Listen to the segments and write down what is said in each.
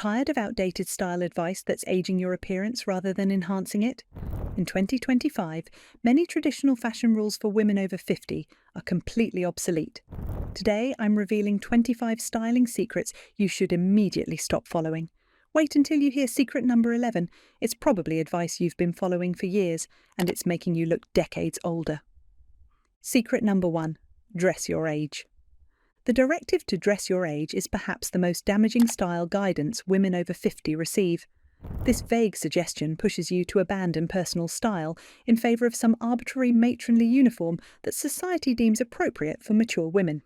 Tired of outdated style advice that's aging your appearance rather than enhancing it? In 2025, many traditional fashion rules for women over 50 are completely obsolete. Today, I'm revealing 25 styling secrets you should immediately stop following. Wait until you hear secret number 11. It's probably advice you've been following for years, and it's making you look decades older. Secret number 1. Dress your age. The directive to dress your age is perhaps the most damaging style guidance women over 50 receive. This vague suggestion pushes you to abandon personal style in favour of some arbitrary matronly uniform that society deems appropriate for mature women.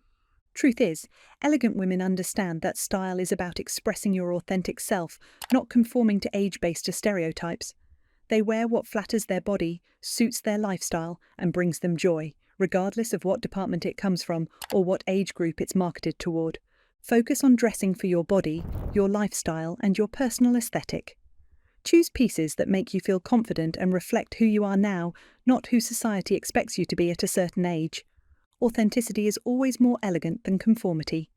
Truth is, elegant women understand that style is about expressing your authentic self, not conforming to age-based stereotypes. They wear what flatters their body, suits their lifestyle, and brings them joy, regardless of what department it comes from or what age group it's marketed toward. Focus on dressing for your body, your lifestyle, and your personal aesthetic. Choose pieces that make you feel confident and reflect who you are now, not who society expects you to be at a certain age. Authenticity is always more elegant than conformity.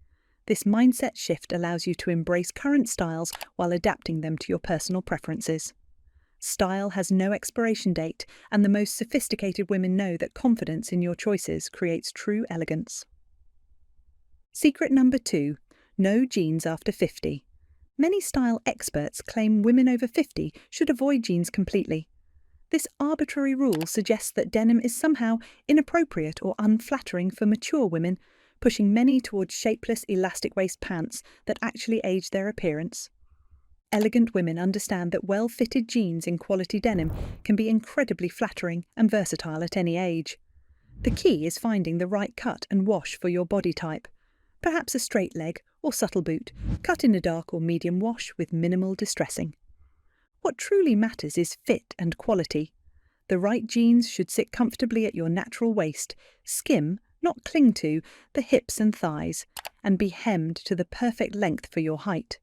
This mindset shift allows you to embrace current styles while adapting them to your personal preferences. Style has no expiration date, and the most sophisticated women know that confidence in your choices creates true elegance. Secret number 2. No jeans after 50. Many style experts claim women over 50 should avoid jeans completely. This arbitrary rule suggests that denim is somehow inappropriate or unflattering for mature women, pushing many towards shapeless elastic waist pants that actually age their appearance. Elegant women understand that well-fitted jeans in quality denim can be incredibly flattering and versatile at any age. The key is finding the right cut and wash for your body type. Perhaps a straight leg or subtle boot, cut in a dark or medium wash with minimal distressing. What truly matters is fit and quality. The right jeans should sit comfortably at your natural waist, skim, not cling to, the hips and thighs, and be hemmed to the perfect length for your height.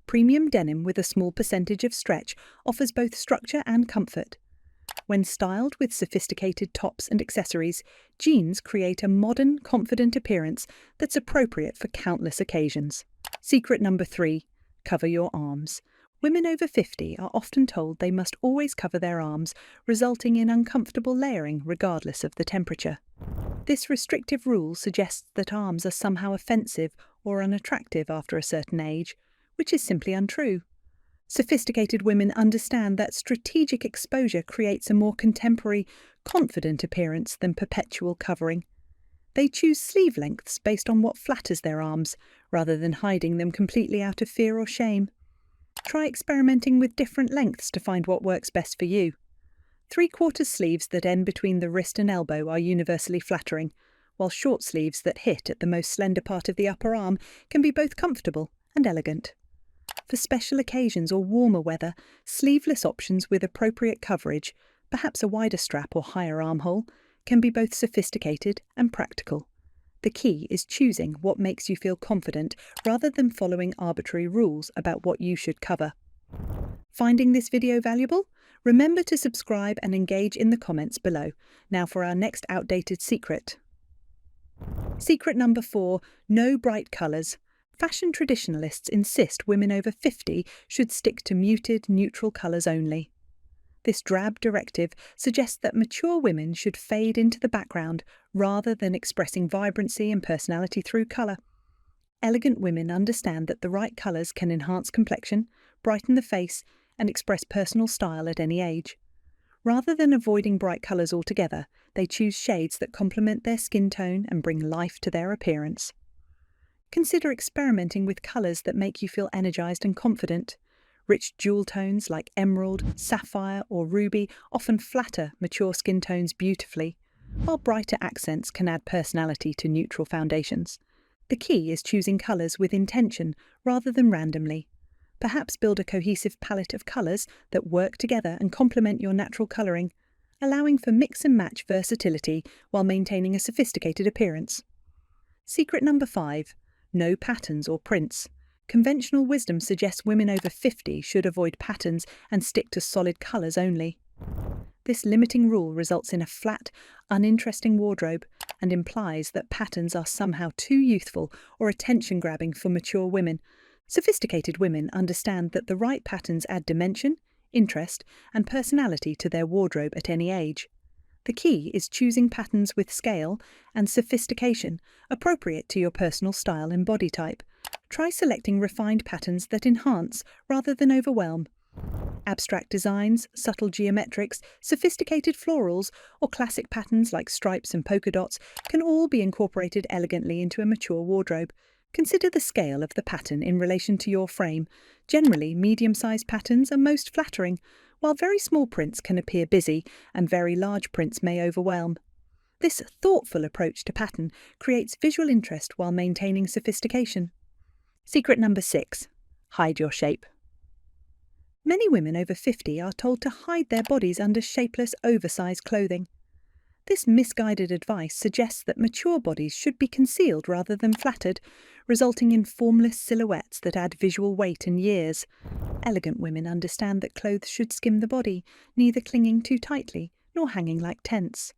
Premium denim with a small percentage of stretch offers both structure and comfort. When styled with sophisticated tops and accessories, jeans create a modern, confident appearance that's appropriate for countless occasions. Secret number 3. Cover your arms. Women over 50 are often told they must always cover their arms, resulting in uncomfortable layering regardless of the temperature. This restrictive rule suggests that arms are somehow offensive or unattractive after a certain age, which is simply untrue. Sophisticated women understand that strategic exposure creates a more contemporary, confident appearance than perpetual covering. They choose sleeve lengths based on what flatters their arms, rather than hiding them completely out of fear or shame. Try experimenting with different lengths to find what works best for you. 3/4 sleeves that end between the wrist and elbow are universally flattering, while short sleeves that hit at the most slender part of the upper arm can be both comfortable and elegant. For special occasions or warmer weather, sleeveless options with appropriate coverage, perhaps a wider strap or higher armhole, can be both sophisticated and practical. The key is choosing what makes you feel confident rather than following arbitrary rules about what you should cover. Finding this video valuable? Remember to subscribe and engage in the comments below. Now for our next outdated secret. Secret number 4. No bright colours. Fashion traditionalists insist women over 50 should stick to muted, neutral colours only. This drab directive suggests that mature women should fade into the background rather than expressing vibrancy and personality through colour. Elegant women understand that the right colours can enhance complexion, brighten the face, and express personal style at any age. Rather than avoiding bright colours altogether, they choose shades that complement their skin tone and bring life to their appearance. Consider experimenting with colours that make you feel energised and confident. Rich jewel tones like emerald, sapphire, or ruby often flatter mature skin tones beautifully, while brighter accents can add personality to neutral foundations. The key is choosing colours with intention rather than randomly. Perhaps build a cohesive palette of colours that work together and complement your natural colouring, allowing for mix and match versatility while maintaining a sophisticated appearance. Secret number 5. No patterns or prints. Conventional wisdom suggests women over 50 should avoid patterns and stick to solid colours only. This limiting rule results in a flat, uninteresting wardrobe and implies that patterns are somehow too youthful or attention-grabbing for mature women, Sophisticated women understand that the right patterns add dimension, interest, and personality to their wardrobe at any age. The key is choosing patterns with scale and sophistication appropriate to your personal style and body type. Try selecting refined patterns that enhance rather than overwhelm. Abstract designs, subtle geometrics, sophisticated florals, or classic patterns like stripes and polka dots can all be incorporated elegantly into a mature wardrobe. Consider the scale of the pattern in relation to your frame. Generally, medium-sized patterns are most flattering, while very small prints can appear busy and very large prints may overwhelm. This thoughtful approach to pattern creates visual interest while maintaining sophistication. Secret number 6. Hide your shape. Many women over 50 are told to hide their bodies under shapeless, oversized clothing. This misguided advice suggests that mature bodies should be concealed rather than flattered, resulting in formless silhouettes that add visual weight and years. Elegant women understand that clothes should skim the body, neither clinging too tightly nor hanging like tents.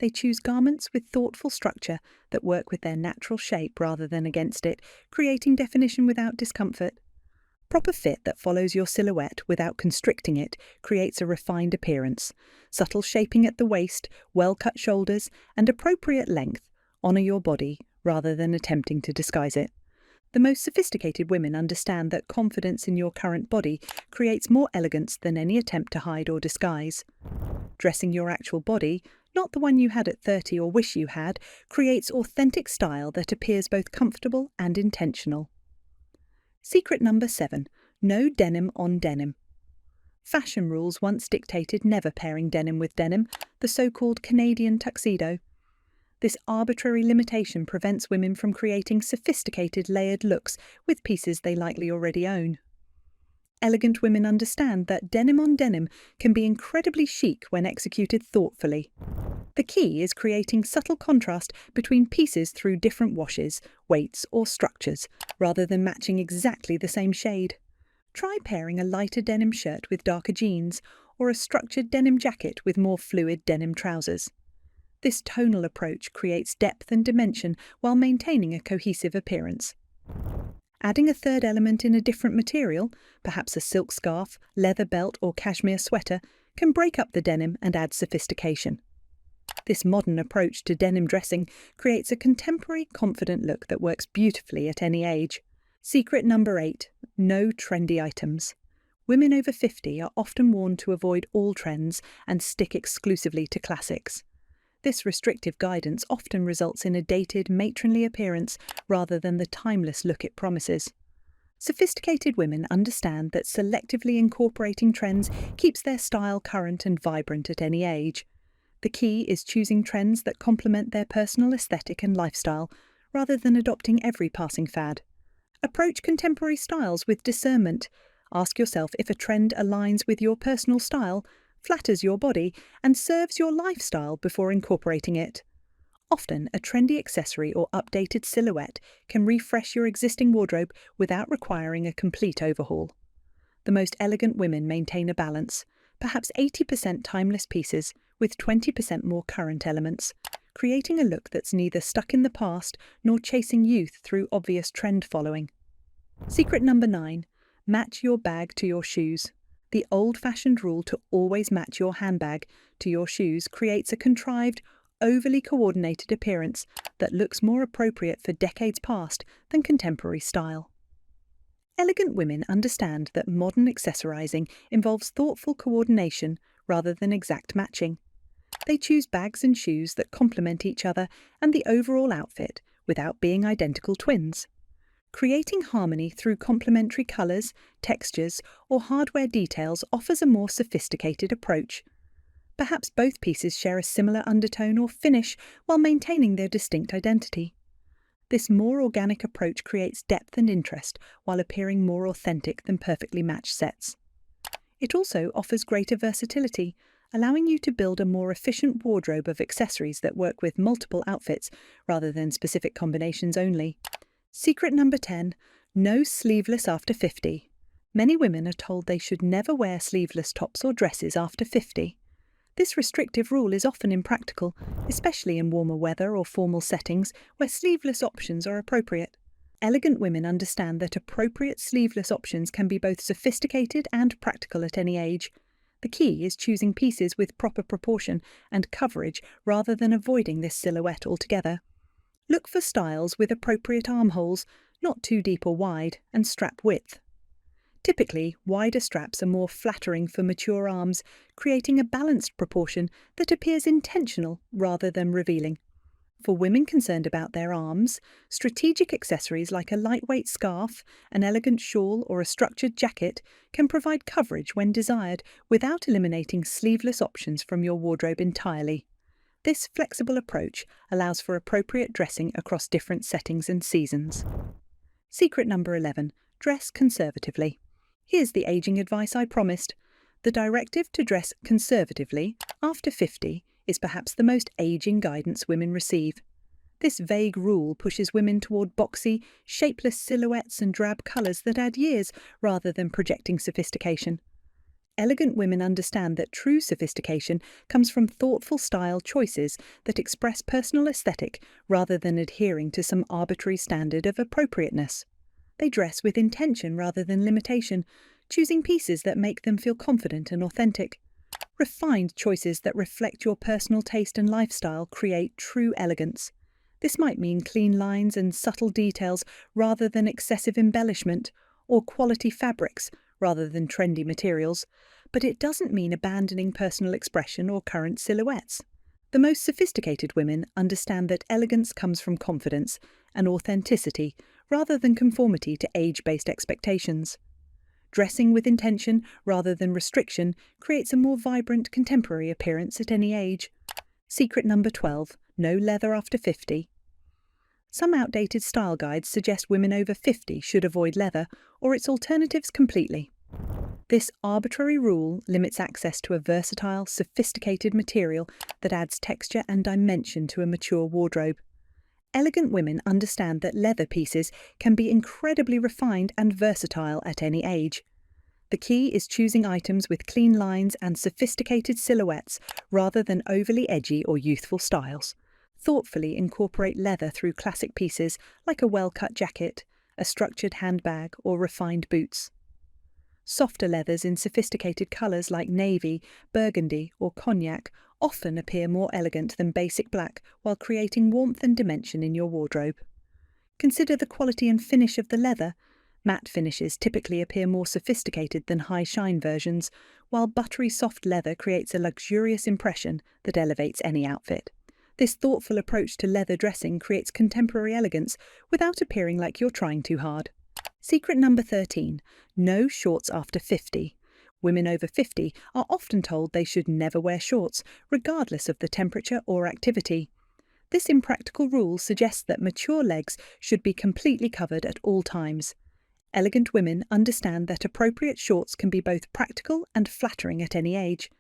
They choose garments with thoughtful structure that work with their natural shape rather than against it, creating definition without discomfort. Proper fit that follows your silhouette without constricting it creates a refined appearance. Subtle shaping at the waist, well-cut shoulders, and appropriate length honour your body rather than attempting to disguise it. The most sophisticated women understand that confidence in your current body creates more elegance than any attempt to hide or disguise. Dressing your actual body, not the one you had at 30 or wish you had, creates authentic style that appears both comfortable and intentional. Secret number 7. No denim on denim. Fashion rules once dictated never pairing denim with denim, the so-called Canadian tuxedo. This arbitrary limitation prevents women from creating sophisticated layered looks with pieces they likely already own. Elegant women understand that denim on denim can be incredibly chic when executed thoughtfully. The key is creating subtle contrast between pieces through different washes, weights, or structures, rather than matching exactly the same shade. Try pairing a lighter denim shirt with darker jeans, or a structured denim jacket with more fluid denim trousers. This tonal approach creates depth and dimension while maintaining a cohesive appearance. Adding a third element in a different material, perhaps a silk scarf, leather belt, or cashmere sweater, can break up the denim and add sophistication. This modern approach to denim dressing creates a contemporary, confident look that works beautifully at any age. Secret number 8. No trendy items. Women over 50 are often warned to avoid all trends and stick exclusively to classics. This restrictive guidance often results in a dated, matronly appearance rather than the timeless look it promises. Sophisticated women understand that selectively incorporating trends keeps their style current and vibrant at any age. The key is choosing trends that complement their personal aesthetic and lifestyle, rather than adopting every passing fad. Approach contemporary styles with discernment. Ask yourself if a trend aligns with your personal style, flatters your body, and serves your lifestyle before incorporating it. Often, a trendy accessory or updated silhouette can refresh your existing wardrobe without requiring a complete overhaul. The most elegant women maintain a balance, perhaps 80% timeless pieces with 20% more current elements, creating a look that's neither stuck in the past nor chasing youth through obvious trend following. Secret number 9. Match your bag to your shoes. The old-fashioned rule to always match your handbag to your shoes creates a contrived, overly coordinated appearance that looks more appropriate for decades past than contemporary style. Elegant women understand that modern accessorizing involves thoughtful coordination rather than exact matching. They choose bags and shoes that complement each other and the overall outfit without being identical twins. Creating harmony through complementary colours, textures, or hardware details offers a more sophisticated approach. Perhaps both pieces share a similar undertone or finish while maintaining their distinct identity. This more organic approach creates depth and interest while appearing more authentic than perfectly matched sets. It also offers greater versatility, allowing you to build a more efficient wardrobe of accessories that work with multiple outfits rather than specific combinations only. Secret number 10. No sleeveless after 50. Many women are told they should never wear sleeveless tops or dresses after 50. This restrictive rule is often impractical, especially in warmer weather or formal settings where sleeveless options are appropriate. Elegant women understand that appropriate sleeveless options can be both sophisticated and practical at any age. The key is choosing pieces with proper proportion and coverage rather than avoiding this silhouette altogether. Look for styles with appropriate armholes, not too deep or wide, and strap width. Typically, wider straps are more flattering for mature arms, creating a balanced proportion that appears intentional rather than revealing. For women concerned about their arms, strategic accessories like a lightweight scarf, an elegant shawl, or a structured jacket can provide coverage when desired without eliminating sleeveless options from your wardrobe entirely. This flexible approach allows for appropriate dressing across different settings and seasons. Secret number 11. Dress conservatively. Here's the aging advice I promised. The directive to dress conservatively after 50 is perhaps the most aging guidance women receive. This vague rule pushes women toward boxy, shapeless silhouettes and drab colours that add years rather than projecting sophistication. Elegant women understand that true sophistication comes from thoughtful style choices that express personal aesthetic rather than adhering to some arbitrary standard of appropriateness. They dress with intention rather than limitation, choosing pieces that make them feel confident and authentic. Refined choices that reflect your personal taste and lifestyle create true elegance. This might mean clean lines and subtle details rather than excessive embellishment, or quality fabrics rather than trendy materials, but it doesn't mean abandoning personal expression or current silhouettes. The most sophisticated women understand that elegance comes from confidence and authenticity rather than conformity to age-based expectations. Dressing with intention rather than restriction creates a more vibrant contemporary appearance at any age. Secret number 12. No leather after 50. Some outdated style guides suggest women over 50 should avoid leather or its alternatives completely. This arbitrary rule limits access to a versatile, sophisticated material that adds texture and dimension to a mature wardrobe. Elegant women understand that leather pieces can be incredibly refined and versatile at any age. The key is choosing items with clean lines and sophisticated silhouettes rather than overly edgy or youthful styles. Thoughtfully incorporate leather through classic pieces like a well-cut jacket, a structured handbag, or refined boots. Softer leathers in sophisticated colours like navy, burgundy, or cognac often appear more elegant than basic black while creating warmth and dimension in your wardrobe. Consider the quality and finish of the leather. Matte finishes typically appear more sophisticated than high-shine versions, while buttery soft leather creates a luxurious impression that elevates any outfit. This thoughtful approach to leather dressing creates contemporary elegance without appearing like you're trying too hard. Secret number 13. No shorts after 50. Women over 50 are often told they should never wear shorts, regardless of the temperature or activity. This impractical rule suggests that mature legs should be completely covered at all times. Elegant women understand that appropriate shorts can be both practical and flattering at any age.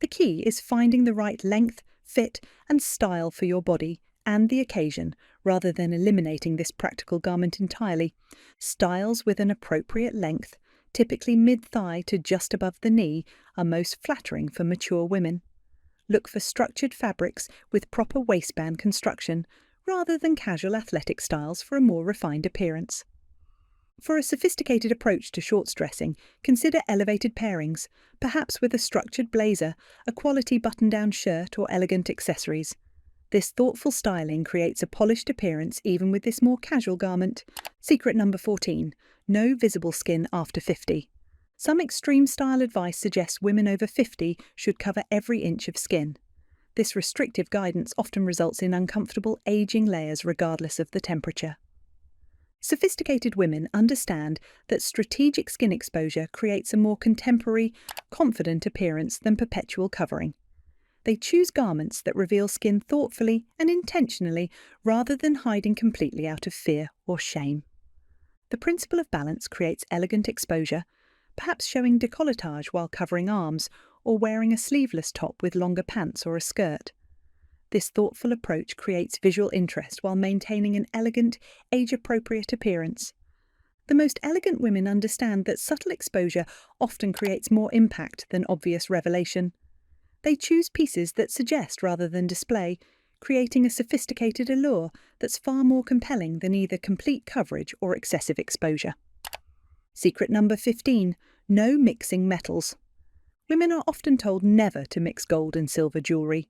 The key is finding the right length, fit, and style for your body and the occasion, rather than eliminating this practical garment entirely. Styles with an appropriate length, typically mid-thigh to just above the knee, are most flattering for mature women. Look for structured fabrics with proper waistband construction, rather than casual athletic styles for a more refined appearance. For a sophisticated approach to shorts dressing, consider elevated pairings, perhaps with a structured blazer, a quality button-down shirt, or elegant accessories. This thoughtful styling creates a polished appearance even with this more casual garment. Secret number 14. No visible skin after 50. Some extreme style advice suggests women over 50 should cover every inch of skin. This restrictive guidance often results in uncomfortable aging layers regardless of the temperature. Sophisticated women understand that strategic skin exposure creates a more contemporary, confident appearance than perpetual covering. They choose garments that reveal skin thoughtfully and intentionally rather than hiding completely out of fear or shame. The principle of balance creates elegant exposure, perhaps showing décolletage while covering arms or wearing a sleeveless top with longer pants or a skirt. This thoughtful approach creates visual interest while maintaining an elegant, age-appropriate appearance. The most elegant women understand that subtle exposure often creates more impact than obvious revelation. They choose pieces that suggest rather than display, creating a sophisticated allure that's far more compelling than either complete coverage or excessive exposure. Secret number 15. No mixing metals. Women are often told never to mix gold and silver jewellery.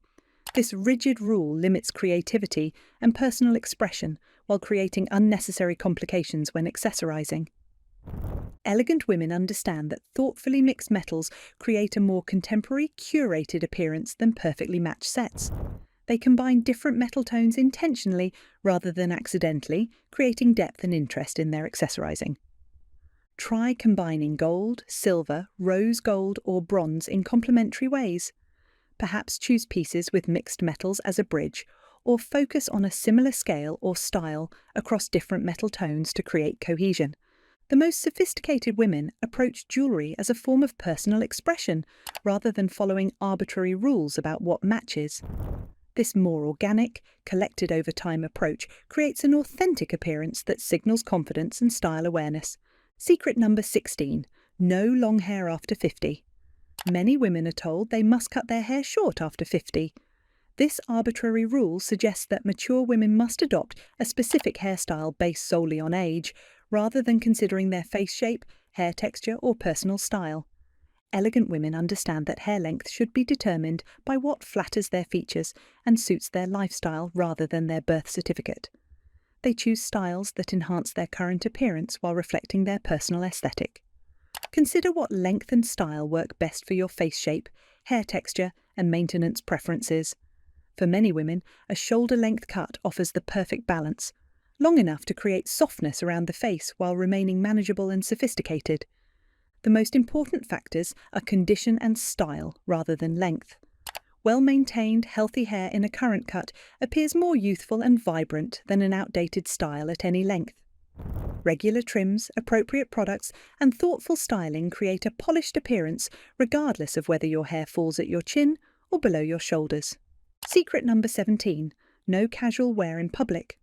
This rigid rule limits creativity and personal expression while creating unnecessary complications when accessorising. Elegant women understand that thoughtfully mixed metals create a more contemporary, curated appearance than perfectly matched sets. They combine different metal tones intentionally rather than accidentally, creating depth and interest in their accessorising. Try combining gold, silver, rose gold or bronze in complementary ways. Perhaps choose pieces with mixed metals as a bridge, or focus on a similar scale or style across different metal tones to create cohesion. The most sophisticated women approach jewellery as a form of personal expression, rather than following arbitrary rules about what matches. This more organic, collected over time approach creates an authentic appearance that signals confidence and style awareness. Secret number 16. No long hair after 50. Many women are told they must cut their hair short after 50. This arbitrary rule suggests that mature women must adopt a specific hairstyle based solely on age, rather than considering their face shape, hair texture, or personal style. Elegant women understand that hair length should be determined by what flatters their features and suits their lifestyle rather than their birth certificate. They choose styles that enhance their current appearance while reflecting their personal aesthetic. Consider what length and style work best for your face shape, hair texture, and maintenance preferences. For many women, a shoulder-length cut offers the perfect balance, long enough to create softness around the face while remaining manageable and sophisticated. The most important factors are condition and style rather than length. Well-maintained, healthy hair in a current cut appears more youthful and vibrant than an outdated style at any length. Regular trims, appropriate products, and thoughtful styling create a polished appearance regardless of whether your hair falls at your chin or below your shoulders. Secret number 17. No casual wear in public.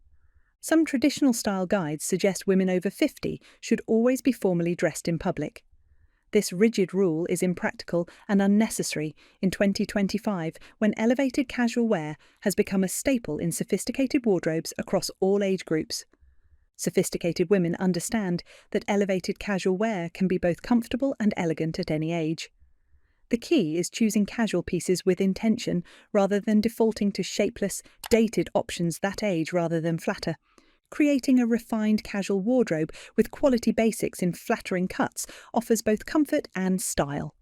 Some traditional style guides suggest women over 50 should always be formally dressed in public. This rigid rule is impractical and unnecessary in 2025, when elevated casual wear has become a staple in sophisticated wardrobes across all age groups. Sophisticated women understand that elevated casual wear can be both comfortable and elegant at any age. The key is choosing casual pieces with intention rather than defaulting to shapeless, dated options that age rather than flatter. Creating a refined casual wardrobe with quality basics in flattering cuts offers both comfort and style.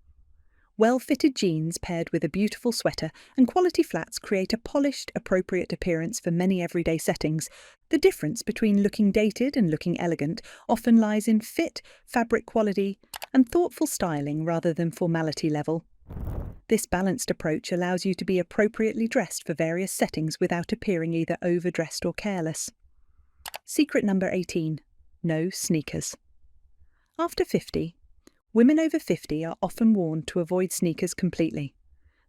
Well-fitted jeans paired with a beautiful sweater and quality flats create a polished, appropriate appearance for many everyday settings. The difference between looking dated and looking elegant often lies in fit, fabric quality, and thoughtful styling rather than formality level. This balanced approach allows you to be appropriately dressed for various settings without appearing either overdressed or careless. Secret number 18. No sneakers. After 50, women over 50 are often warned to avoid sneakers completely.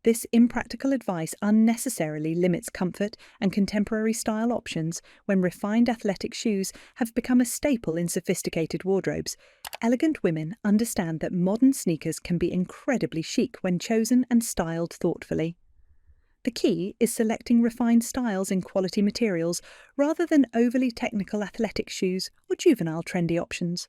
This impractical advice unnecessarily limits comfort and contemporary style options when refined athletic shoes have become a staple in sophisticated wardrobes. Elegant women understand that modern sneakers can be incredibly chic when chosen and styled thoughtfully. The key is selecting refined styles in quality materials rather than overly technical athletic shoes or juvenile trendy options.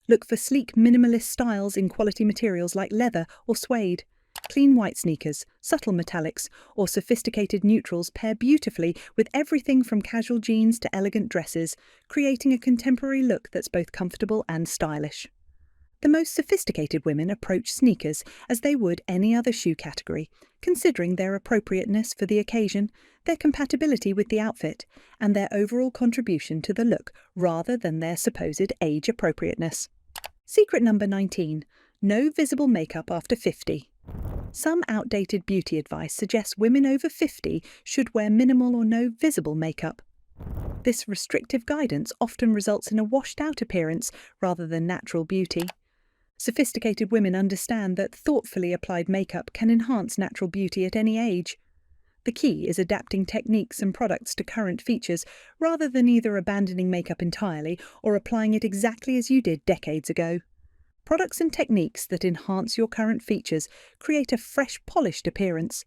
Look for sleek minimalist styles in quality materials like leather or suede. Clean white sneakers, subtle metallics, or sophisticated neutrals pair beautifully with everything from casual jeans to elegant dresses, creating a contemporary look that's both comfortable and stylish. The most sophisticated women approach sneakers as they would any other shoe category, considering their appropriateness for the occasion, their compatibility with the outfit, and their overall contribution to the look rather than their supposed age appropriateness. Secret number 19. No visible makeup after 50. Some outdated beauty advice suggests women over 50 should wear minimal or no visible makeup. This restrictive guidance often results in a washed-out appearance rather than natural beauty. Sophisticated women understand that thoughtfully applied makeup can enhance natural beauty at any age. The key is adapting techniques and products to current features rather than either abandoning makeup entirely or applying it exactly as you did decades ago. Products and techniques that enhance your current features create a fresh, polished appearance.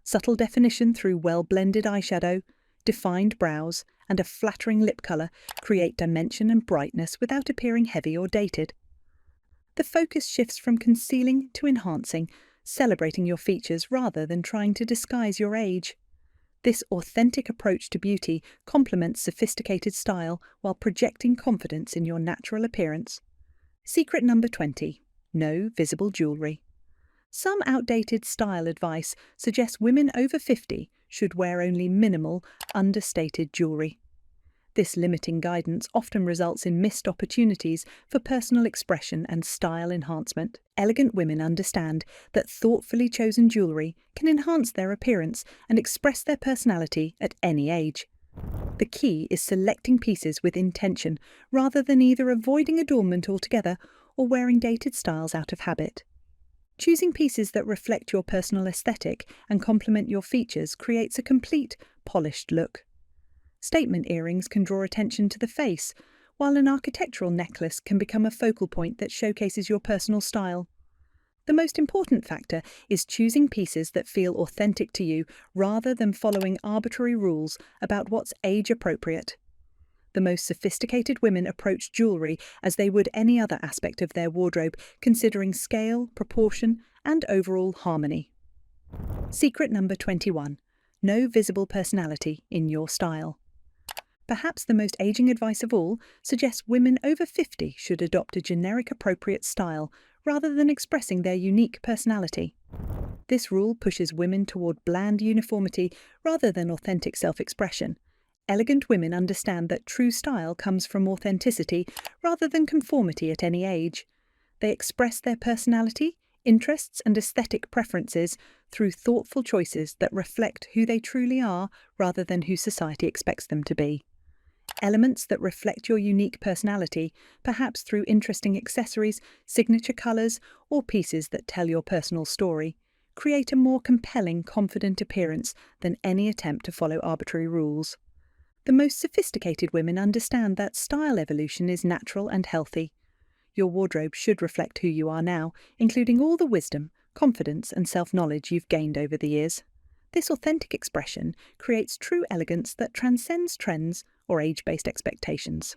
Subtle definition through well-blended eyeshadow, defined brows, and a flattering lip colour create dimension and brightness without appearing heavy or dated. The focus shifts from concealing to enhancing, celebrating your features rather than trying to disguise your age. This authentic approach to beauty complements sophisticated style while projecting confidence in your natural appearance. Secret number 20. No visible jewellery. Some outdated style advice suggests women over 50 should wear only minimal, understated jewellery. This limiting guidance often results in missed opportunities for personal expression and style enhancement. Elegant women understand that thoughtfully chosen jewellery can enhance their appearance and express their personality at any age. The key is selecting pieces with intention rather than either avoiding adornment altogether or wearing dated styles out of habit. Choosing pieces that reflect your personal aesthetic and complement your features creates a complete, polished look. Statement earrings can draw attention to the face, while an architectural necklace can become a focal point that showcases your personal style. The most important factor is choosing pieces that feel authentic to you rather than following arbitrary rules about what's age-appropriate. The most sophisticated women approach jewellery as they would any other aspect of their wardrobe, considering scale, proportion, and overall harmony. Secret number 21. No visible personality in your style. Perhaps the most aging advice of all suggests women over 50 should adopt a generic appropriate style rather than expressing their unique personality. This rule pushes women toward bland uniformity rather than authentic self-expression. Elegant women understand that true style comes from authenticity rather than conformity at any age. They express their personality, interests, and aesthetic preferences through thoughtful choices that reflect who they truly are rather than who society expects them to be. Elements that reflect your unique personality, perhaps through interesting accessories, signature colours, or pieces that tell your personal story, create a more compelling, confident appearance than any attempt to follow arbitrary rules. The most sophisticated women understand that style evolution is natural and healthy. Your wardrobe should reflect who you are now, including all the wisdom, confidence, and self-knowledge you've gained over the years. This authentic expression creates true elegance that transcends trends or age-based expectations.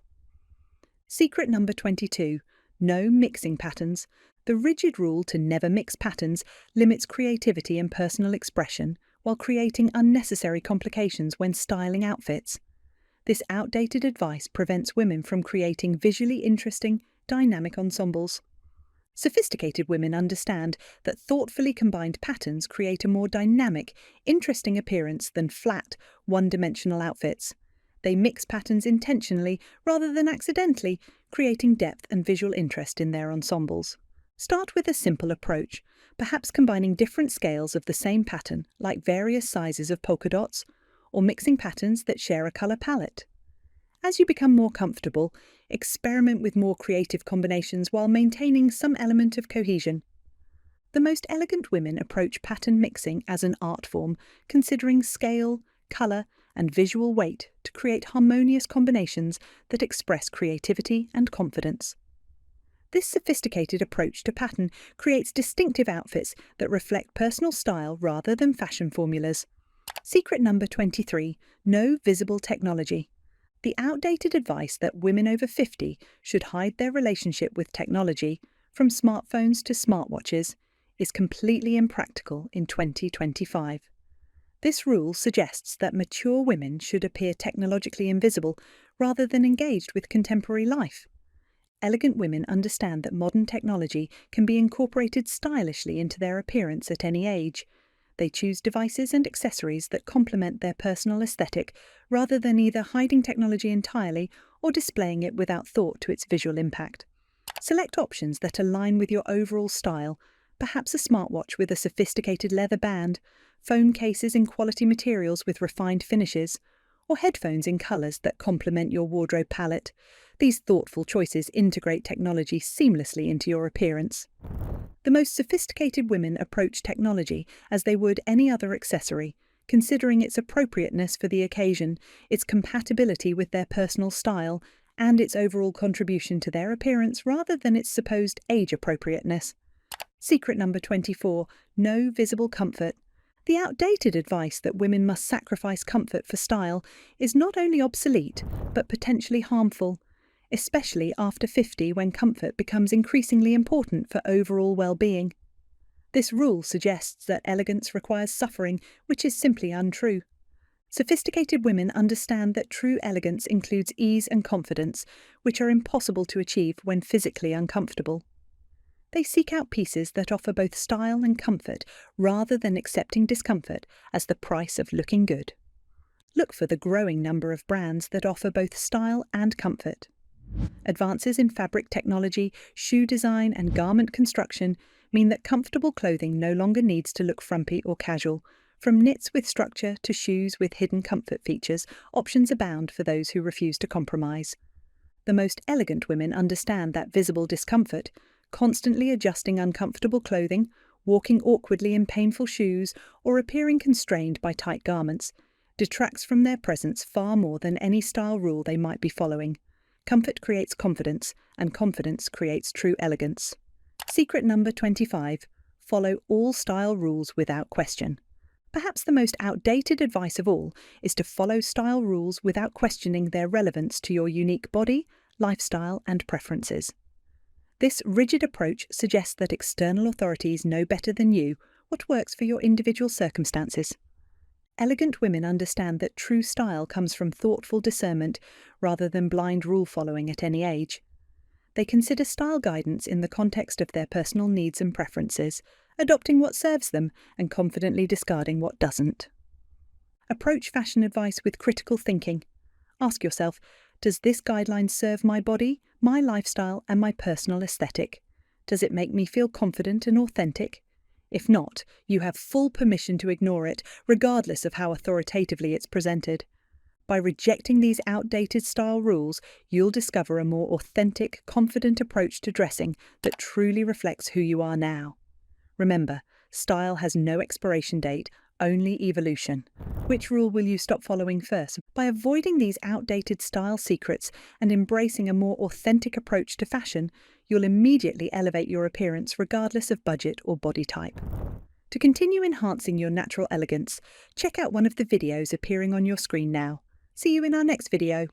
Secret number 22. No mixing patterns. The rigid rule to never mix patterns limits creativity and personal expression while creating unnecessary complications when styling outfits. This outdated advice prevents women from creating visually interesting, dynamic ensembles. Sophisticated women understand that thoughtfully combined patterns create a more dynamic, interesting appearance than flat, one-dimensional outfits. They mix patterns intentionally rather than accidentally, creating depth and visual interest in their ensembles. Start with a simple approach, perhaps combining different scales of the same pattern, like various sizes of polka dots, or mixing patterns that share a colour palette. As you become more comfortable, experiment with more creative combinations while maintaining some element of cohesion. The most elegant women approach pattern mixing as an art form, considering scale, colour, and visual weight to create harmonious combinations that express creativity and confidence. This sophisticated approach to pattern creates distinctive outfits that reflect personal style rather than fashion formulas. Secret number 23. No visible technology. The outdated advice that women over 50 should hide their relationship with technology, from smartphones to smartwatches, is completely impractical in 2025. This rule suggests that mature women should appear technologically invisible rather than engaged with contemporary life. Elegant women understand that modern technology can be incorporated stylishly into their appearance at any age. They choose devices and accessories that complement their personal aesthetic rather than either hiding technology entirely or displaying it without thought to its visual impact. Select options that align with your overall style, perhaps a smartwatch with a sophisticated leather band, phone cases in quality materials with refined finishes, or headphones in colours that complement your wardrobe palette. These thoughtful choices integrate technology seamlessly into your appearance. The most sophisticated women approach technology as they would any other accessory, considering its appropriateness for the occasion, its compatibility with their personal style, and its overall contribution to their appearance rather than its supposed age appropriateness. Secret number 24. No visible comfort. The outdated advice that women must sacrifice comfort for style is not only obsolete, but potentially harmful, especially after 50 when comfort becomes increasingly important for overall well-being. This rule suggests that elegance requires suffering, which is simply untrue. Sophisticated women understand that true elegance includes ease and confidence, which are impossible to achieve when physically uncomfortable. They seek out pieces that offer both style and comfort, rather than accepting discomfort as the price of looking good. Look for the growing number of brands that offer both style and comfort. Advances in fabric technology, shoe design, and garment construction mean that comfortable clothing no longer needs to look frumpy or casual. From knits with structure to shoes with hidden comfort features, options abound for those who refuse to compromise. The most elegant women understand that visible discomfort, constantly adjusting uncomfortable clothing, walking awkwardly in painful shoes, or appearing constrained by tight garments, detracts from their presence far more than any style rule they might be following. Comfort creates confidence, and confidence creates true elegance. Secret number 25. Follow all style rules without question. Perhaps the most outdated advice of all is to follow style rules without questioning their relevance to your unique body, lifestyle, and preferences. This rigid approach suggests that external authorities know better than you what works for your individual circumstances. Elegant women understand that true style comes from thoughtful discernment rather than blind rule-following at any age. They consider style guidance in the context of their personal needs and preferences, adopting what serves them and confidently discarding what doesn't. Approach fashion advice with critical thinking. Ask yourself, does this guideline serve my body, my lifestyle, and my personal aesthetic? Does it make me feel confident and authentic? If not, you have full permission to ignore it, regardless of how authoritatively it's presented. By rejecting these outdated style rules, you'll discover a more authentic, confident approach to dressing that truly reflects who you are now. Remember, style has no expiration date, only evolution. Which rule will you stop following first? By avoiding these outdated style secrets and embracing a more authentic approach to fashion, you'll immediately elevate your appearance regardless of budget or body type. To continue enhancing your natural elegance, check out one of the videos appearing on your screen now. See you in our next video.